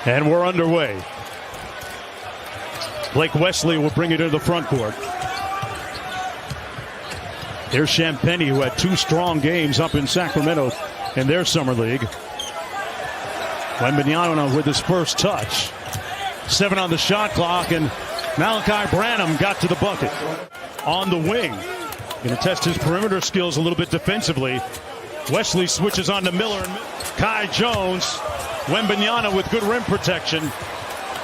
And we're underway. Blake Wesley will bring it to the front court. Here's Champagny, who had 2 strong games up in Sacramento in their summer league. Wembanyama with his first touch. 7 on the shot clock, and Malachi Branham got to the bucket. On the wing, going to test his perimeter skills a little bit defensively. Wesley switches on to Miller and Kai Jones. Wembanyama with good rim protection.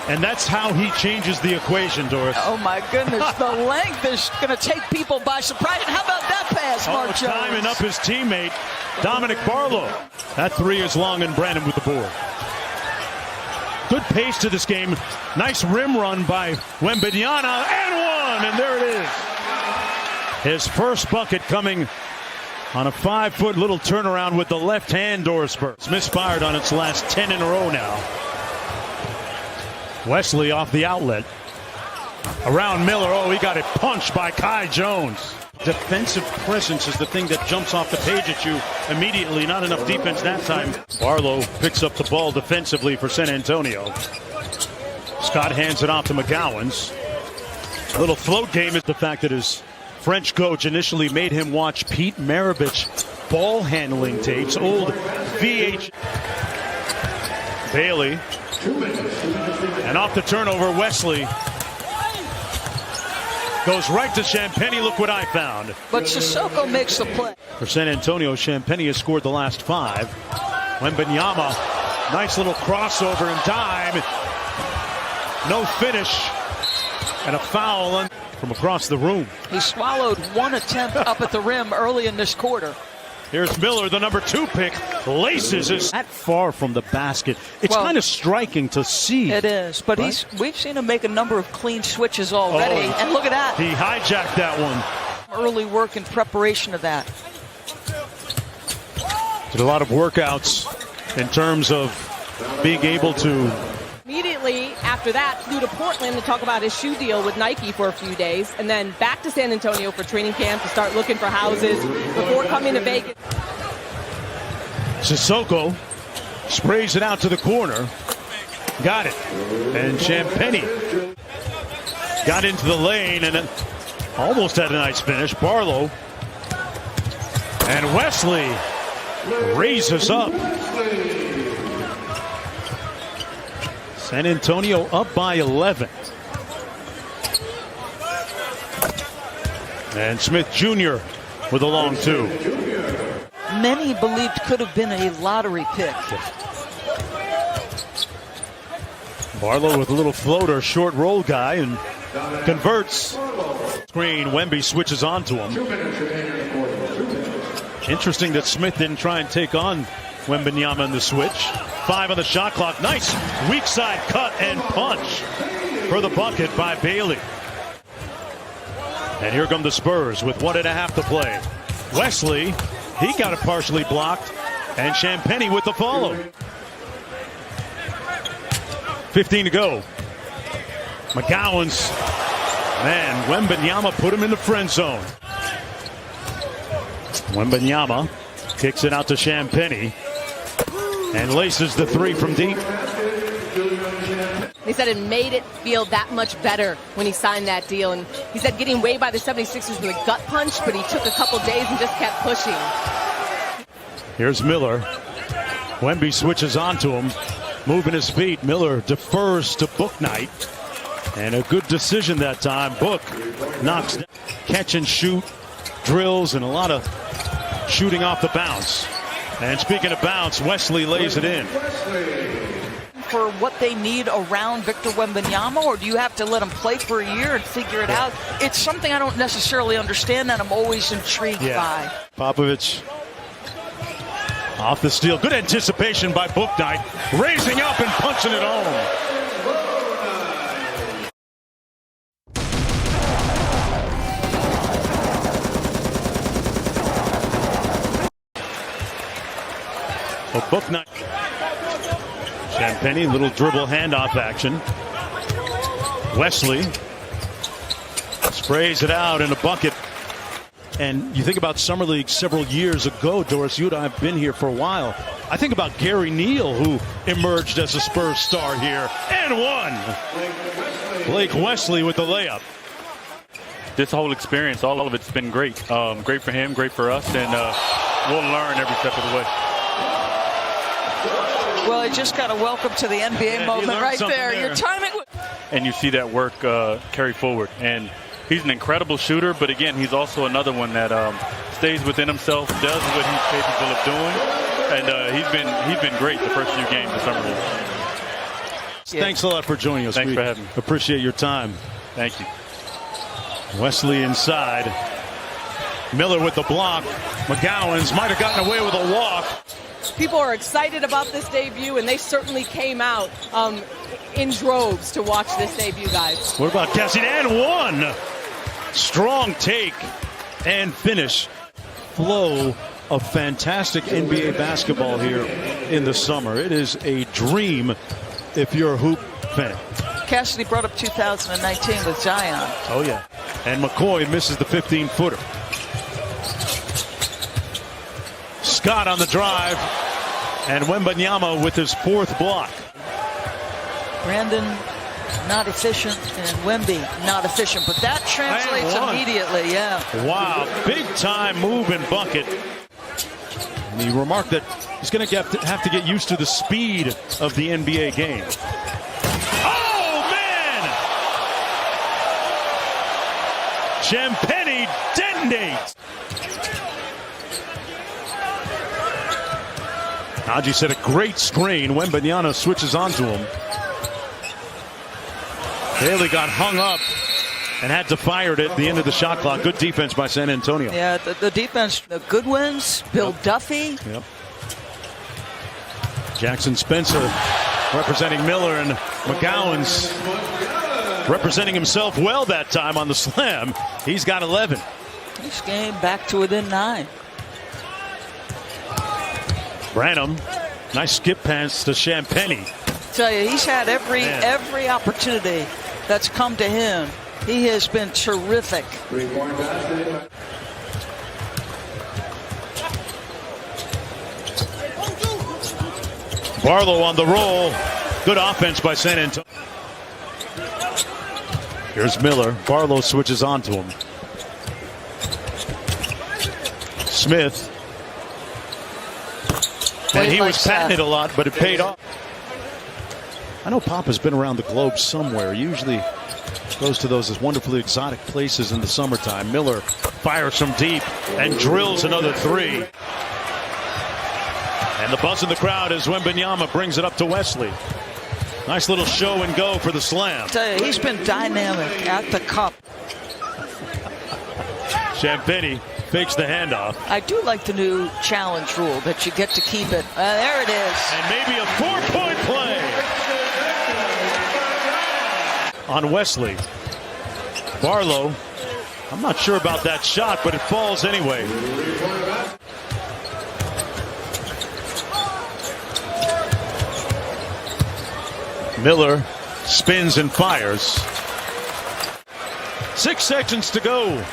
And that's how he changes the equation, Doris. Oh, my goodness. The length is going to take people by surprise. And how about that pass, Mark Jones? Timing up his teammate, Dominic Barlow. That 3 is long, and Brandon with the board. Good pace to this game. Nice rim run by Wembanyama, and 1, and there it is. His first bucket coming on a 5-foot little turnaround with the left hand, Doris Burke. It's misfired on its last 10 in a row now. Wesley off the outlet. Around Miller. Oh, he got it punched by Kai Jones. Defensive presence is the thing that jumps off the page at you immediately. Not enough defense that time. Barlow picks up the ball defensively for San Antonio. Scott hands it off to McGowan's. A little float game is the fact that his French coach initially made him watch Pete Maravich ball handling tapes. Old VH. Bailey. And off the turnover, Wesley goes right to Champagny. Look what I found. But Sissoko makes the play. For San Antonio, Champagny has scored the last 5. Wembanyama, nice little crossover and dime. No finish. And a foul from across the room. He swallowed 1 attempt up at the rim early in this quarter. Here's Miller, the number 2 pick, laces is that far from the basket. It's kind of striking to see. It is, but right? We've seen him make a number of clean switches already, and look at that. He hijacked that one. Early work in preparation of that. Did a lot of workouts in terms of being able to. Immediately after that, flew to Portland to talk about his shoe deal with Nike for a few days, and then back to San Antonio for training camp to start looking for houses before coming to Vegas. Sissoko sprays it out to the corner. Got it. And Champagny got into the lane and almost had a nice finish. Barlow and Wesley raises up. San Antonio up by 11. And Smith Jr. with a long 2. Many believed could have been a lottery pick. Barlow with a little floater, short roll guy, and converts. Screen, Wemby switches on to him. Interesting that Smith didn't try and take on Wembanyama in the switch. 5 on the shot clock. Nice weak side cut and punch for the bucket by Bailey. And here come the Spurs with 1.5 to play. Wesley, he got it partially blocked. And Champagny with the follow. 15 to go. McGowan's. Man, Wembanyama put him in the friend zone. Wembanyama kicks it out to Champagny. And laces the 3 from deep. He said it made it feel that much better when he signed that deal. And he said getting waived by the 76ers was a gut punch, but he took a couple days and just kept pushing. Here's Miller. Wemby switches onto him, moving his feet. Miller defers to Bouknight. And a good decision that time. Book knocks down, catch and shoot, drills, and a lot of shooting off the bounce. And speaking of bounce, Wesley lays it in. For what they need around Victor Wembanyama, or do you have to let him play for a year and figure it out? It's something I don't necessarily understand that I'm always intrigued by. Popovich off the steal. Good anticipation by Bouknight. Raising up and punching it home. Bouknight. Champagny, little dribble handoff action. Wesley sprays it out in a bucket. And you think about Summer League several years ago, Doris, you and I have been here for a while. I think about Gary Neal, who emerged as a Spurs star here, and one. Blake Wesley with the layup. This whole experience, all of it's been great. Great for him, great for us, and we'll learn every step of the way. Well, I just got a welcome to the NBA moment right there. Your timing. And you see that work carry forward. And he's an incredible shooter, but again, he's also another one that stays within himself, does what he's capable of doing, and he's been great the first few games of summer league. Thanks a lot for joining us. Thanks for having me. Appreciate your time. Thank you. Wesley inside. Miller with the block. McGowan's might have gotten away with a walk. People are excited about this debut, and they certainly came out in droves to watch this debut, guys. What about Cassidy? And one. Strong take and finish. Flow of fantastic NBA basketball here in the summer. It is a dream if you're a hoop fan. Cassidy brought up 2019 with Zion. Oh, yeah. And McCoy misses the 15-footer. Scott on the drive. And Wembanyama with his fourth block. Brandon not efficient and Wemby not efficient, but that translates immediately, yeah. Wow, big time move and bucket. And he remarked that he's going to have to get used to the speed of the NBA game. Oh, man! Champagny detonates. Haji said a great screen. Wembanyama switches onto him. Haley got hung up and had to fire it at the end of the shot clock. Good defense by San Antonio. Yeah, the defense, the Goodwins, Bill Duffy. Yep. Jackson Spencer representing Miller, and McGowan's representing himself well that time on the slam. He's got 11. This game back to within 9. Branham, nice skip pass to Champagny. Tell you, he's had every opportunity that's come to him. He has been terrific. Barlow on the roll. Good offense by San Antonio. Here's Miller. Barlow switches onto him. Smith. And he was patting it a lot, but it paid off. I know Papa's been around the globe somewhere. Usually goes to those wonderfully exotic places in the summertime. Miller fires from deep and drills another three. And the buzz in the crowd as Wembanyama brings it up to Wesley. Nice little show and go for the slam. I tell you, he's been dynamic at the cup. Champagny fakes the handoff. I do like the new challenge rule that you get to keep it. There it is. And maybe a 4-point play on Wesley. Barlow, I'm not sure about that shot, but it falls anyway. Miller spins and fires. 6 seconds to go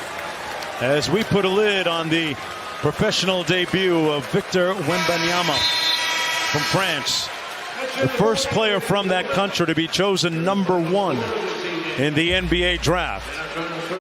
as we put a lid on the professional debut of Victor Wembanyama from France. The first player from that country to be chosen #1 in the NBA draft.